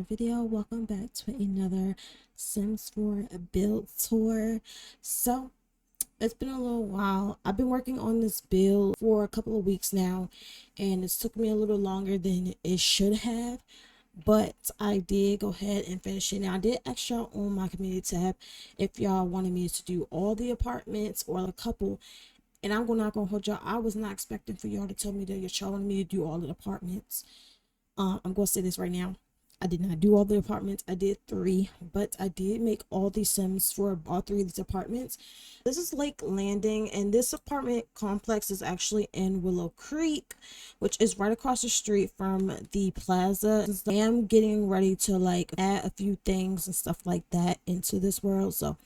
Video. Welcome back to another Sims 4 build tour. So it's been a little while. I've been working on this build for a couple of weeks now, and it's took me a little longer than it should have, but I did go ahead and finish it. Now I did extra on my community tab if y'all wanted me to do all the apartments or a couple. And I'm not gonna hold y'all. I was not expecting for y'all to tell me that y'all wanted me to do all the apartments. I'm gonna say this right now. I did not do all the apartments. I did 3, but I did make all the sims for all 3 of these apartments. This is Lake Landing, and this apartment complex is actually in Willow Creek, which is right across the street from the plaza. I am getting ready to like add a few things and stuff like that into this world, so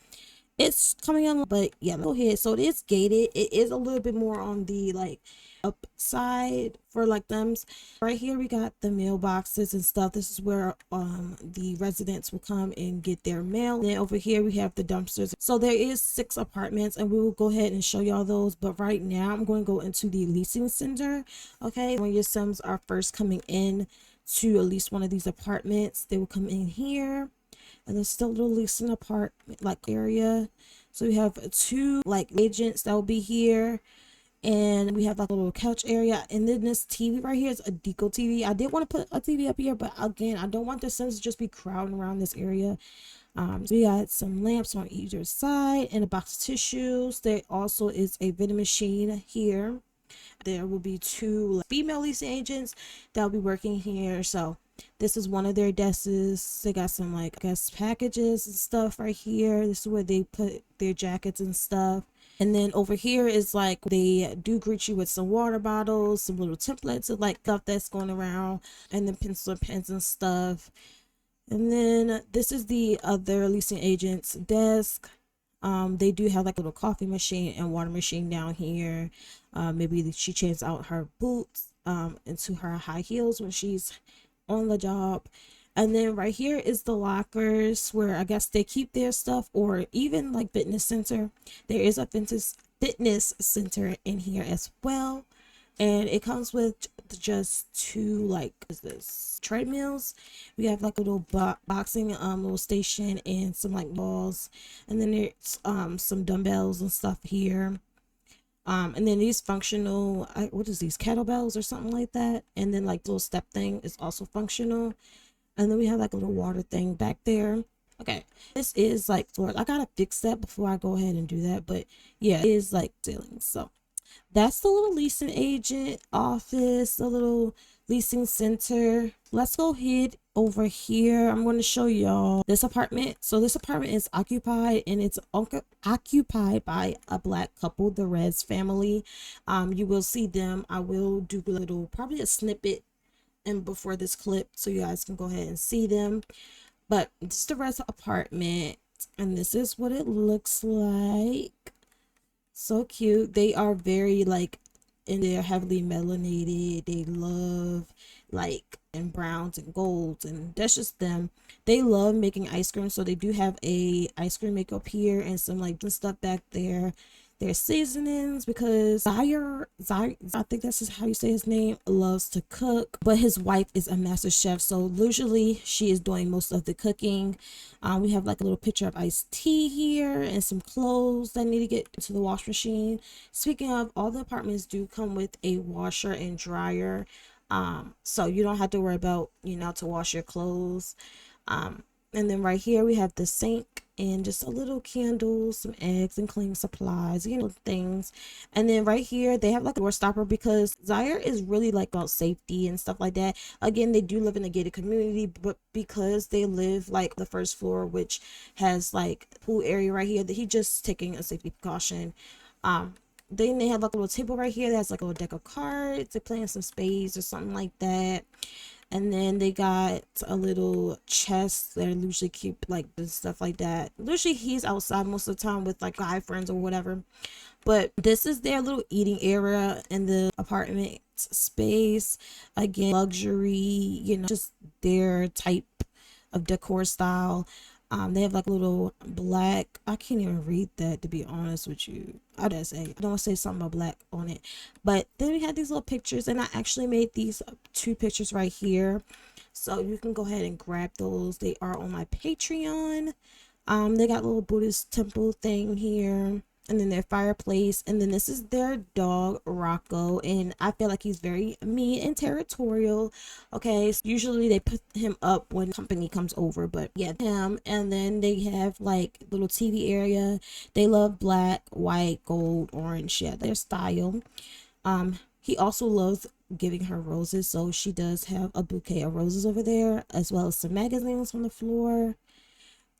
it's coming on. But yeah, go ahead. So it is gated. It is a little bit more on the like upside for like them. Right here we got the mailboxes and stuff. This is where the residents will come and get their mail. And then over here we have the dumpsters. So there is 6 apartments, and we will go ahead and show y'all those. But right now I'm going to go into the leasing center. Okay, when your sims are first coming in to at least one of these apartments, they will come in here. And there's still a little leasing apartment like area. So we have 2 like agents that will be here, and we have like a little couch area. And then this TV right here is a deco TV. I did want to put a TV up here, but again, I don't want the sims to just be crowding around this area. So we got some lamps on either side and a box of tissues. There also is a vending machine here. There will be 2 female leasing agents that will be working here. So this is one of their desks. They got some like I guess packages and stuff right here. This is where they put their jackets and stuff. And then over here is like they do greet you with some water bottles, some little templates of like stuff that's going around, and then pencil and pens and stuff. And then this is the other leasing agent's desk. They do have like a little coffee machine and water machine down here. Maybe she changes out her boots into her high heels when she's on the job. And then right here is the lockers where I guess they keep their stuff, or even like fitness center. There is a fitness center in here as well, and it comes with just 2 like is this treadmills. We have like a little boxing little station and some like balls, and then there's some dumbbells and stuff here. And then these functional, what is these, kettlebells or something like that. And then like little step thing is also functional. And then we have like a little water thing back there. Okay, this is like floor. I gotta fix that before I go ahead and do that, but yeah, it is like ceiling. So that's the little leasing agent office, the little leasing center. Let's go ahead over here. I'm going to show y'all this apartment. So this apartment is occupied, and it's occupied by a Black couple, the Rez family. You will see them. I will do a little, probably a snippet and before this clip, so you guys can go ahead and see them. But this is the Rez apartment, and this is what it looks like. So cute. They are very like, and they're heavily melanated. They love like and browns and golds, and that's just them. They love making ice cream, so they do have a ice cream maker up here and some like stuff back there. Their seasonings, because Zaire, I think that's just how you say his name, loves to cook, but his wife is a master chef, so usually she is doing most of the cooking. We have like a little picture of iced tea here and some clothes that need to get to the wash machine. Speaking of, all the apartments do come with a washer and dryer, so you don't have to worry about, you know, to wash your clothes. And then right here we have the sink and just a little candles, some eggs and cleaning supplies, you know, things. And then right here they have like a door stopper, because Zaire is really like about safety and stuff like that. Again, they do live in a gated community, but because they live like the first floor, which has like pool area right here, that he just taking a safety precaution. Then they have like a little table right here that's like a little deck of cards. They're playing some spades or something like that. And then they got a little chest that usually keep like stuff like that. Usually he's outside most of the time with like guy friends or whatever. But this is their little eating area in the apartment space. Again, luxury, you know, just their type of decor style. They have like a little black, I can't even read that, to be honest with you. I don't want to say something about black on it. But then we had these little pictures, and I actually made these 2 pictures right here. So you can go ahead and grab those. They are on my Patreon. They got a little Buddhist temple thing here, and then their fireplace, and then this is their dog Rocco, and I feel like he's very mean and territorial. Okay, so usually they put him up when company comes over, but yeah, him. And then they have like little TV area. They love black, white, gold, orange. Yeah, their style. He also loves giving her roses, so she does have a bouquet of roses over there, as well as some magazines on the floor.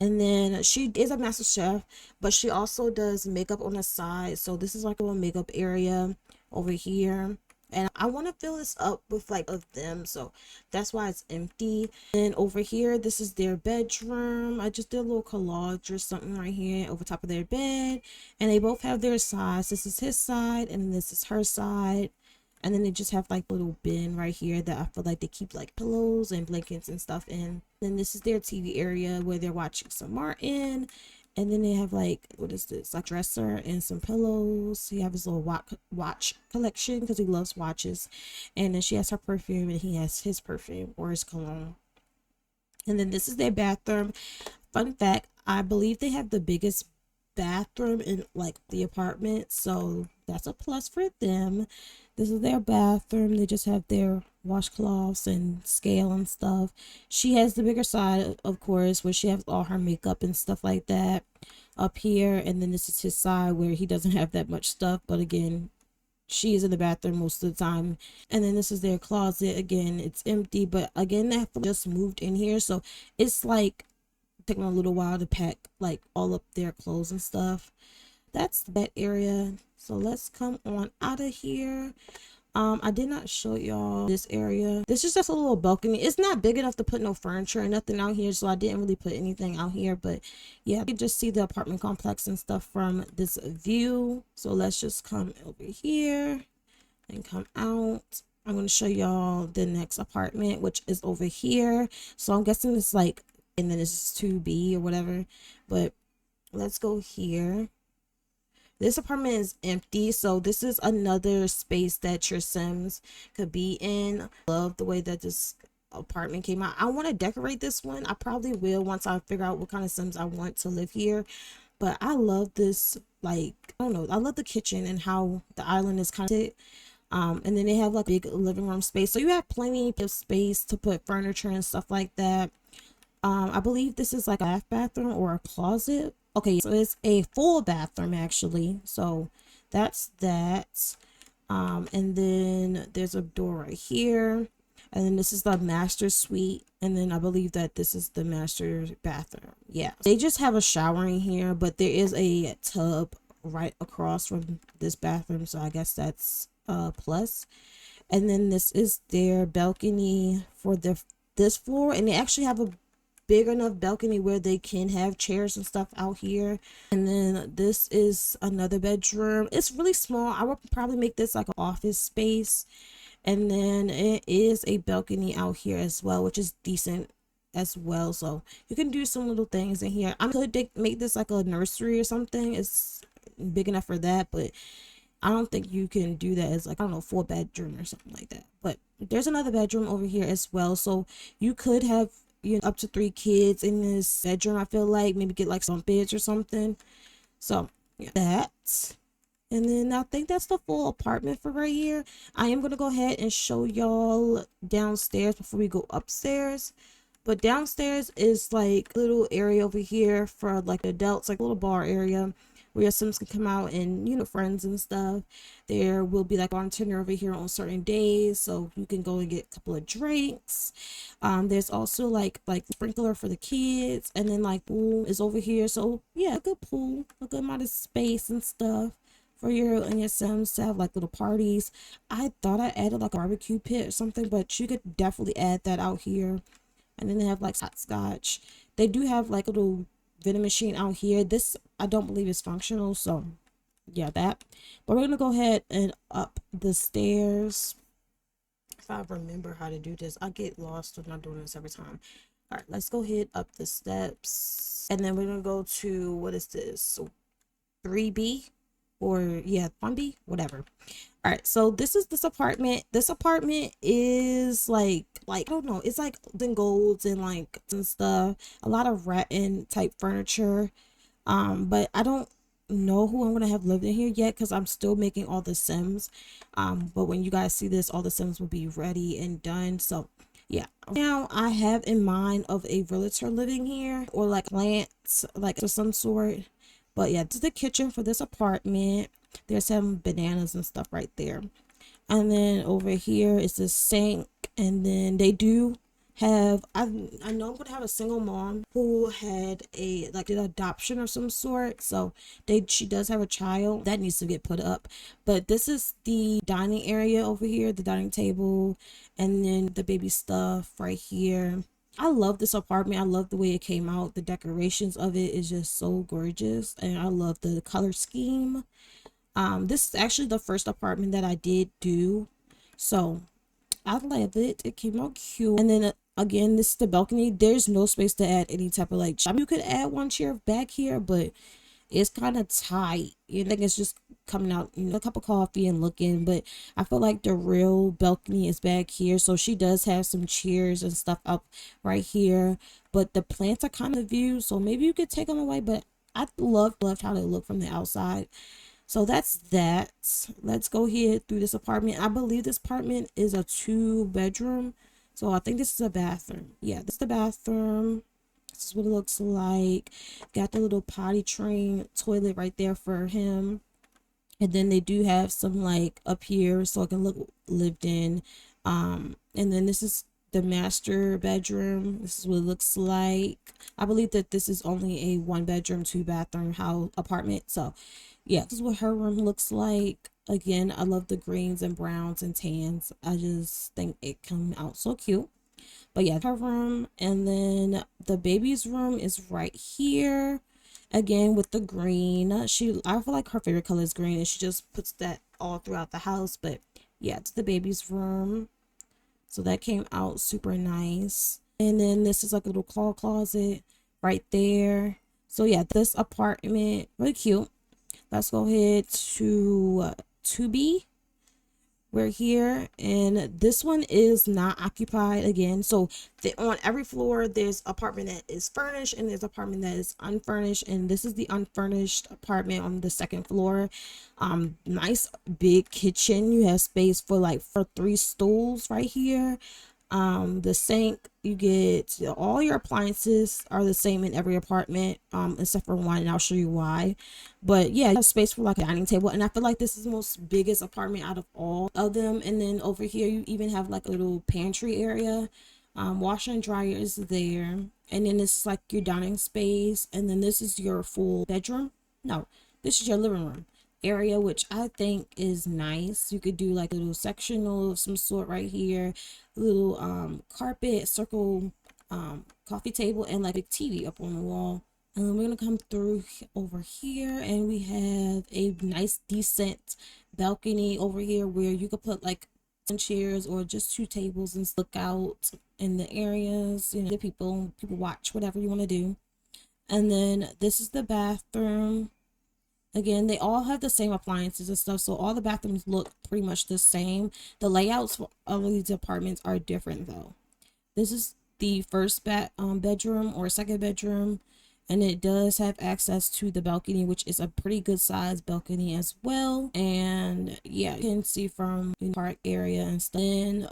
And then she is a master chef, but she also does makeup on the side. So this is like a little makeup area over here. And I want to fill this up with like of them, so that's why it's empty. And over here, this is their bedroom. I just did a little collage or something right here over top of their bed, and they both have their sides. This is his side, and then this is her side. And then they just have like a little bin right here that I feel like they keep like pillows and blankets and stuff in. Then this is their TV area where they're watching some Martin. And then they have like, what is this? Like dresser and some pillows. He has his little watch collection because he loves watches. And then she has her perfume and he has his perfume or his cologne. And then this is their bathroom. Fun fact, I believe they have the biggest bathroom in like the apartment, so that's a plus for them. This is their bathroom. They just have their washcloths and scale and stuff. She has the bigger side, of course, where she has all her makeup and stuff like that up here. And then this is his side where he doesn't have that much stuff, but again, she is in the bathroom most of the time. And then this is their closet. Again, it's empty, but again, they have just moved in here, so it's like taking a little while to pack like all up their clothes and stuff. That's that area. So let's come on out of here. I did not show y'all this area. This is just a little balcony. It's not big enough to put no furniture and nothing out here, so I didn't really put anything out here. But yeah, you can just see the apartment complex and stuff from this view. So let's just come over here and come out. I'm going to show y'all the next apartment, which is over here. So I'm guessing it's like, and then it's 2B or whatever, but let's go here. This apartment is empty, so this is another space that your Sims could be in. Love the way that this apartment came out. I want to decorate this one. I probably will once I figure out what kind of Sims I want to live here, but I love this, like, I don't know, I love the kitchen and how the island is kind of and then they have like big living room space, so you have plenty of space to put furniture and stuff like that. I believe this is like a half bathroom or a closet. Okay, so it's a full bathroom actually. So that's that. And then there's a door right here. And then this is the master suite. And then I believe that this is the master bathroom. Yeah, they just have a shower in here, but there is a tub right across from this bathroom. So I guess that's a plus. And then this is their balcony for this floor. And they actually have a big enough balcony where they can have chairs and stuff out here. And then this is another bedroom. It's really small. I would probably make this like an office space. And then it is a balcony out here as well, which is decent as well. So you can do some little things in here. I could make this like a nursery or something. It's big enough for that, but I don't think you can do that as like, I don't know, 4-bedroom or something like that. But there's another bedroom over here as well. So you could have, you know, up to 3 kids in this bedroom. I feel like maybe get like some beds or something. So yeah, that. And then I think that's the full apartment for right here. I am going to go ahead and show y'all downstairs before we go upstairs. But downstairs is like a little area over here for like adults, like a little bar area where your Sims can come out and, you know, friends and stuff. There will be like a bartender over here on certain days, so you can go and get a couple of drinks. There's also like sprinkler for the kids, and then like pool is over here. So yeah, a good pool, a good amount of space and stuff for your and your Sims to have like little parties. I thought I added like a barbecue pit or something, but you could definitely add that out here. And then they have like hopscotch. They do have like a little vending machine out here. This I don't believe is functional, so yeah, that. But we're gonna go ahead and up the stairs. If I remember how to do this, I get lost when I'm doing this every time. All right, let's go ahead up the steps, and then we're gonna go to, what is this, 3B or yeah, Funby, whatever. All right, so this apartment. This apartment is like I don't know, it's like the golds and like and stuff. A lot of rattan type furniture. But I don't know who I'm gonna have lived in here yet because I'm still making all the Sims. But when you guys see this, all the Sims will be ready and done. So yeah, now I have in mind of a realtor living here or like plants, like of some sort. But yeah, this is the kitchen for this apartment. There's some bananas and stuff right there. And then over here is the sink. And then they do have, I know I'm gonna have a single mom who had a like an adoption or some sort. So she does have a child that needs to get put up. But this is the dining area over here, the dining table, and then the baby stuff right here. I love this apartment. I love the way it came out. The decorations of it is just so gorgeous, and I love the color scheme. This is actually the first apartment that I did do, so I love it. It came out cute. And then again, this is the balcony. There's no space to add any type of like, I mean, you could add one chair back here, but it's kind of tight. You think it's just coming out, you know, a cup of coffee and looking. But I feel like the real balcony is back here. So she does have some chairs and stuff up right here. But the plants are kind of view, so maybe you could take them away. But I loved how they look from the outside. So that's that. Let's go here through this apartment. I believe this apartment is a 2-bedroom. So I think this is a bathroom. Yeah, this is the bathroom. This is what it looks like. Got the little potty train toilet right there for him. And then they do have some like up here so it can look lived in. And then this is the master bedroom. This is what it looks like. I believe that this is only a 1-bedroom, 2-bathroom house apartment. So yeah, this is what her room looks like. Again, I love the greens and browns and tans. I just think it came out so cute. But yeah, her room. And then the baby's room is right here. Again, with the green. I feel like her favorite color is green, and she just puts that all throughout the house. But yeah, it's the baby's room. So that came out super nice. And then this is like a little closet right there. So yeah, this apartment, really cute. Let's go ahead to 2B. We're here, and this one is not occupied again. So on every floor there's apartment that is furnished and there's apartment that is unfurnished, and this is the unfurnished apartment on the 2nd floor. Nice big kitchen. You have space for 3 stools right here. The sink, you get all your appliances are the same in every apartment, except for one, and I'll show you why. But yeah, you have space for like a dining table, and I feel like this is the most biggest apartment out of all of them. And then over here you even have like a little pantry area. Washer and dryer is there, and then this is like your dining space, and then this is your full bedroom. No, this is your living room area, which I think is nice. You could do like a little sectional of some sort right here, a little carpet, circle coffee table, and like a TV up on the wall. And then we're gonna come through over here, and we have a nice decent balcony over here where you could put like some chairs or just 2 tables and look out in the areas, you know, the people watch, whatever you want to do. And then this is the bathroom. Again, they all have the same appliances and stuff, so all the bathrooms look pretty much the same. The layouts for all of these apartments are different though. This is the first bedroom or 2nd bedroom, and it does have access to the balcony, which is a pretty good size balcony as well. And yeah, you can see from the park area and stuff. Then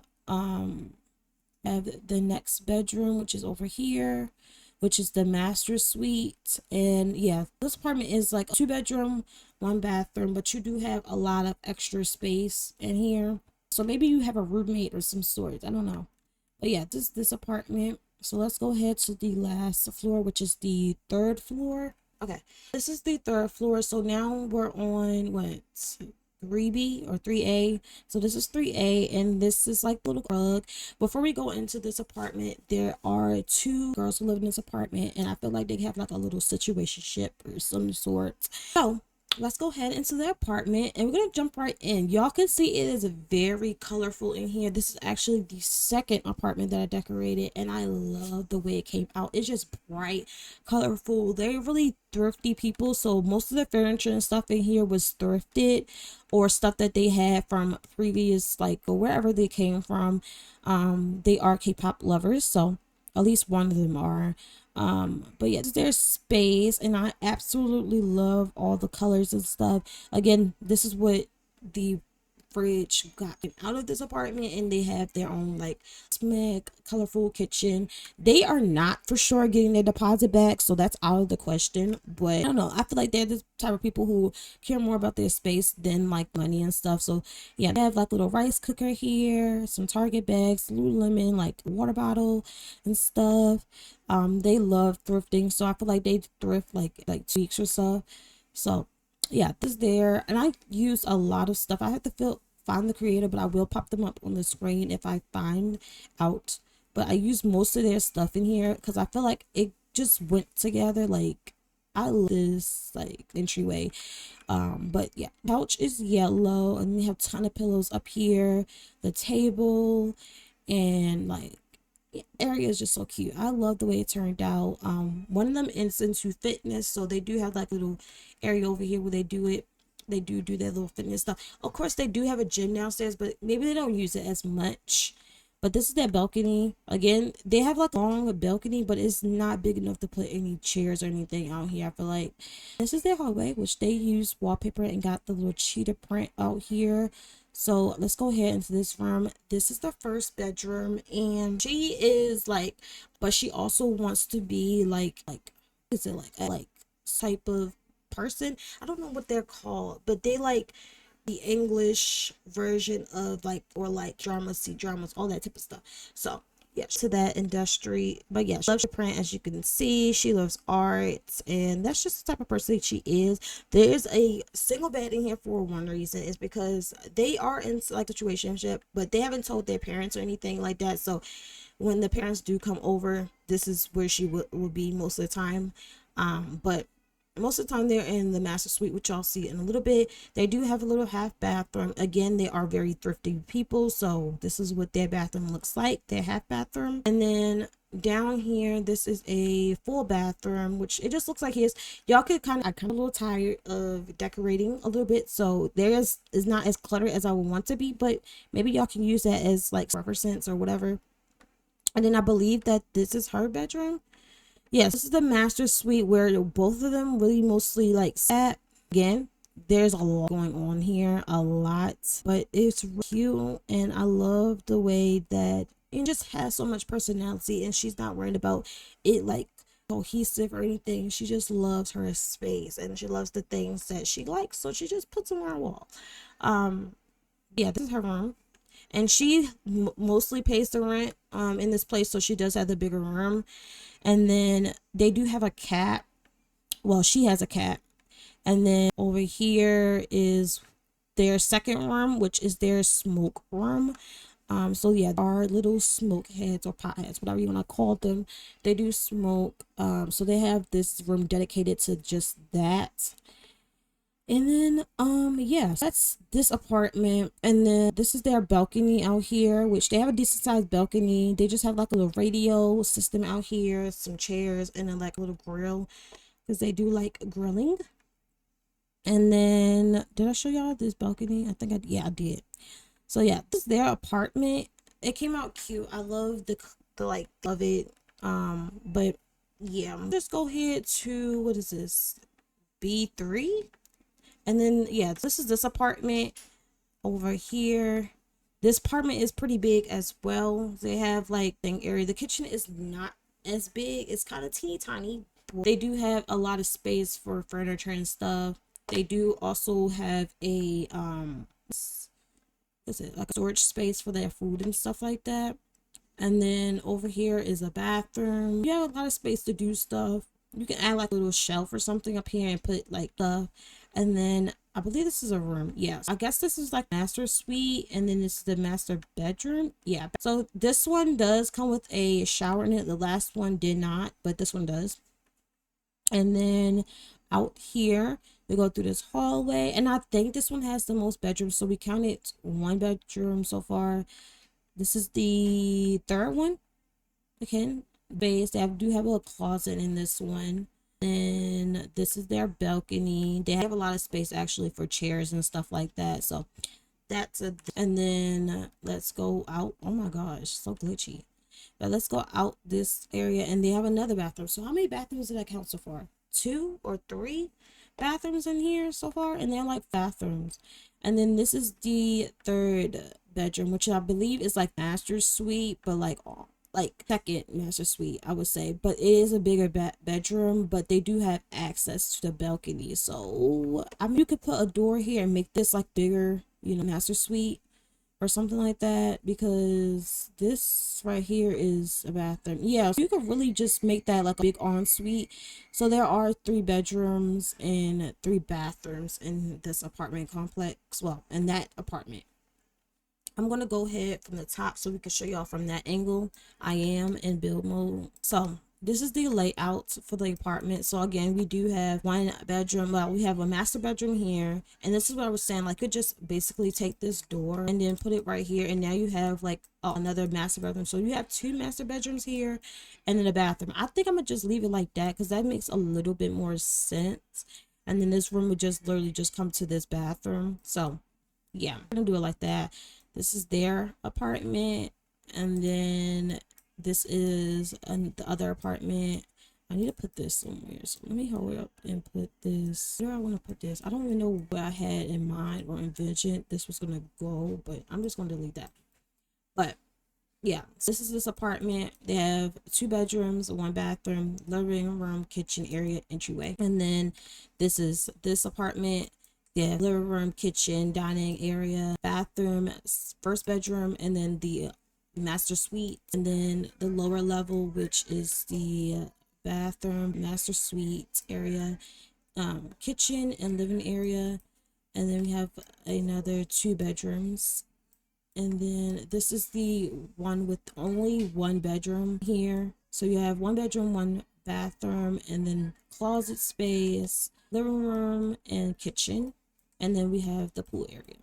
have the next bedroom, which is over here, which is the master suite. And yeah, this apartment is like a 2-bedroom, 1 bathroom, but you do have a lot of extra space in here. So maybe you have a roommate or some sort, I don't know. But yeah, this apartment. So let's go ahead to the last floor, which is the 3rd floor. Okay, this is the 3rd floor. So now we're on what, 3B or 3A. So this is 3A, and this is like a little rug. Before we go into this apartment, there are 2 girls who live in this apartment, and I feel like they have like a little situationship or some sort. So let's go ahead into the apartment and we're gonna jump right in. Y'all can see it is very colorful in here. This is actually the second apartment that I decorated, and I love the way it came out. It's just bright, colorful. They're really thrifty people, so most of the furniture and stuff in here was thrifted or stuff that they had from previous, like, or wherever they came from. They are K-pop lovers, so at least one of them are. But yeah, there's space, and I absolutely love all the colors and stuff. Again, this is what the fridge got out of this apartment, and they have their own like smack colorful kitchen. They are not for sure getting their deposit back, so that's out of the question. But I don't know, I feel like they're the type of people who care more about their space than like money and stuff. So yeah, they have like little rice cooker here, some Target bags, Lululemon like water bottle and stuff. They love thrifting, so I feel like they thrift like 2 weeks or so. So yeah, this is there, and I use a lot of stuff. I have to find the creator, but I will pop them up on the screen if I find out. But I use most of their stuff in here because I feel like it just went together. Like, I love this like entryway. But yeah, couch is yellow, and we have a ton of pillows up here, the table, and like area is just so cute. I love the way it turned out. One of them is into fitness, so they do have like a little area over here where they do it. They do their little fitness stuff. Of course, they do have a gym downstairs, but maybe they don't use it as much. But this is their balcony. Again, they have like a long balcony, but it's not big enough to put any chairs or anything out here. I feel like this is their hallway, which they use wallpaper and got the little cheetah print out here. So let's go ahead into this room. This is the first bedroom, and she is like, but she also wants to be like is it like a like type of person? I don't know what they're called, but they like the English version of like, or like dramas, see dramas, all that type of stuff. So yeah, to that industry. But yeah, she loves to print, as you can see. She loves art, and that's just the type of person she is. There is a single bed in here for one reason, is because they are in like a situationship, but they haven't told their parents or anything like that. So when the parents do come over, this is where she will be most of the time. But most of the time they're in the master suite, which y'all see in a little bit. They do have a little half bathroom. Again, they are very thrifty people, so this is what their bathroom looks like, their half bathroom. And then down here, this is a full bathroom, which it just looks like his. Y'all could I'm kind of a little tired of decorating a little bit, so is not as cluttered as I would want to be, but maybe y'all can use that as like reference or whatever. And then I believe that this is her bedroom. Yes, this is the master suite where both of them really mostly like sat. Again, there's a lot going on here, a lot, but it's really cute, and I love the way that it just has so much personality, and she's not worried about it like cohesive or anything. She just loves her space, and she loves the things that she likes, so she just puts them on her wall. Yeah, this is her room, and she mostly pays the rent in this place, so she does have the bigger room. And then they do have a cat. Well, she has a cat. And then over here is their second room, which is their smoke room. So yeah, our little smoke heads or pot heads, whatever you want to call them, they do smoke. So they have this room dedicated to just that. And then yeah, that's this apartment. And then this is their balcony out here, which they have a decent sized balcony. They just have like a little radio system out here, some chairs, and then like a little grill, because they do like grilling. And then did I show y'all this balcony? I think I did. So yeah, this is their apartment. It came out cute. I love the like of it. But yeah, just go ahead to, what is this, B3. And then yeah, this is this apartment over here. This apartment is pretty big as well. They have like thing area. The kitchen is not as big, it's kind of teeny tiny. They do have a lot of space for furniture and stuff. They do also have a is it like a storage space for their food and stuff like that. And then over here is a bathroom. You have a lot of space to do stuff. You can add like a little shelf or something up here and put like stuff. And then I believe this is a room. Yes, I guess this is like master suite, and then this is the master bedroom. Yeah, so this one does come with a shower in it. The last one did not, but this one does. And then out here, We go through this hallway, and I think this one has the most bedrooms. So we counted 1 bedroom so far. This is the 3rd one. Again, base. They do have a closet in this one. And this is their balcony. They have a lot of space actually for chairs and stuff like that. So that's a, and then let's go out. Oh my gosh, so glitchy. But let's go out this area, and they have another bathroom. So how many bathrooms did I count so far? 2 or 3 bathrooms in here so far, and they're like bathrooms. And then this is the 3rd bedroom, which I believe is like master suite, but like 2nd master suite, I would say. But it is a bigger bedroom, but they do have access to the balcony. So I mean, you could put a door here and make this like bigger, you know, master suite or something like that, because this right here is a bathroom. Yeah, so you could really just make that like a big ensuite. So there are 3 bedrooms and 3 bathrooms in this apartment complex. Well, in that apartment. I'm going to go ahead from the top so we can show y'all from that angle. I am in build mode. So this is the layout for the apartment. So again, we do have 1 bedroom. Well, we have a master bedroom here, and this is what I was saying, like, you could just basically take this door and then put it right here, and now you have like another master bedroom. So you have 2 master bedrooms here and then a bathroom. I think I'm gonna just leave it like that because that makes a little bit more sense. And then this room would just literally just come to this bathroom. So yeah, I'm gonna do it like that. This is their apartment, and then this is the other apartment. I need to put this somewhere, so let me hurry up and put this where I want to put this. I don't even know what I had in mind or envisioned this was gonna go, but I'm just gonna delete that. But yeah, so this is this apartment. They have 2 bedrooms, 1 bathroom, living room, kitchen area, entryway. And then this is this apartment. They have living room, kitchen, dining area, bathroom, 1st bedroom, and then the master suite. And then the lower level, which is the bathroom, master suite area, kitchen and living area. And then we have another 2 bedrooms. And then this is the one with only 1 bedroom here. So you have 1 bedroom, 1 bathroom, and then closet space, living room, and kitchen. And then we have the pool area.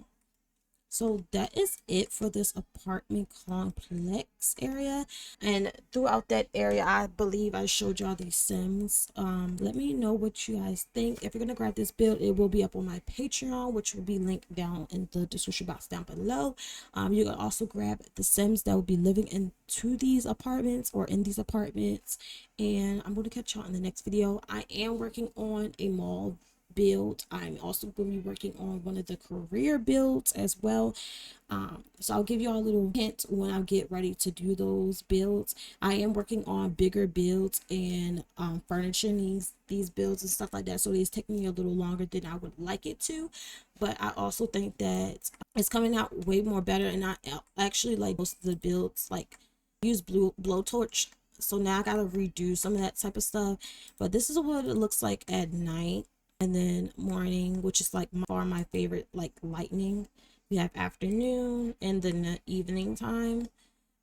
So that is it for this apartment complex area. And throughout that area, I believe I showed y'all these Sims. Let me know what you guys think. If you're gonna grab this build, it will be up on my Patreon, which will be linked down in the description box down below. You can also grab the Sims that will be living into these apartments or in these apartments. And I'm going to catch y'all in the next video. I am working on a mall build. I'm also going to be working on one of the career builds as well. So I'll give you all a little hint when I get ready to do those builds. I am working on bigger builds and furnishing these builds and stuff like that. So it's taking me a little longer than I would like it to, but I also think that it's coming out way more better. And I actually like most of the builds like use blowtorch. So now I gotta redo some of that type of stuff. But this is what it looks like at night. And then morning, which is like far my favorite, like lightning. We have afternoon and then the evening time.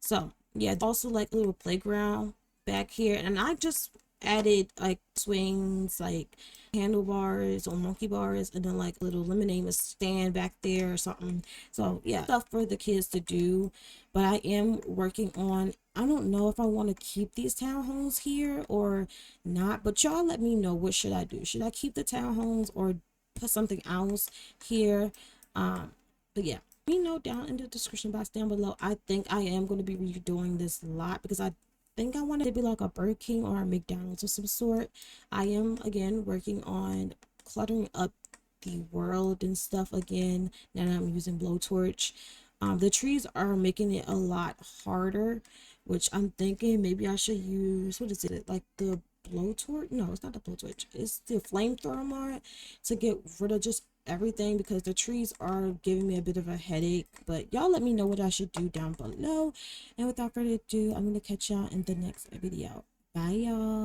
So yeah, also like a little playground back here. And I just added like swings, like handlebars or monkey bars, and then like a little lemonade stand back there or something. So yeah, stuff for the kids to do. But I am working on, I don't know if I want to keep these townhomes here or not, but y'all let me know, what should I do? Should I keep the townhomes or put something else here? But yeah, let me know down in the description box down below. I think I am going to be redoing this lot because I think I want it to be like a Burger King or a McDonald's of some sort. I am again working on cluttering up the world and stuff again. Now I'm using blowtorch. The trees are making it a lot harder, which I'm thinking maybe I should use, what is it, like the blowtorch? No, it's not the blowtorch, it's the flamethrower to get rid of just everything, because the trees are giving me a bit of a headache. But y'all let me know what I should do down below, and without further ado, I'm gonna catch y'all in the next video. Bye y'all.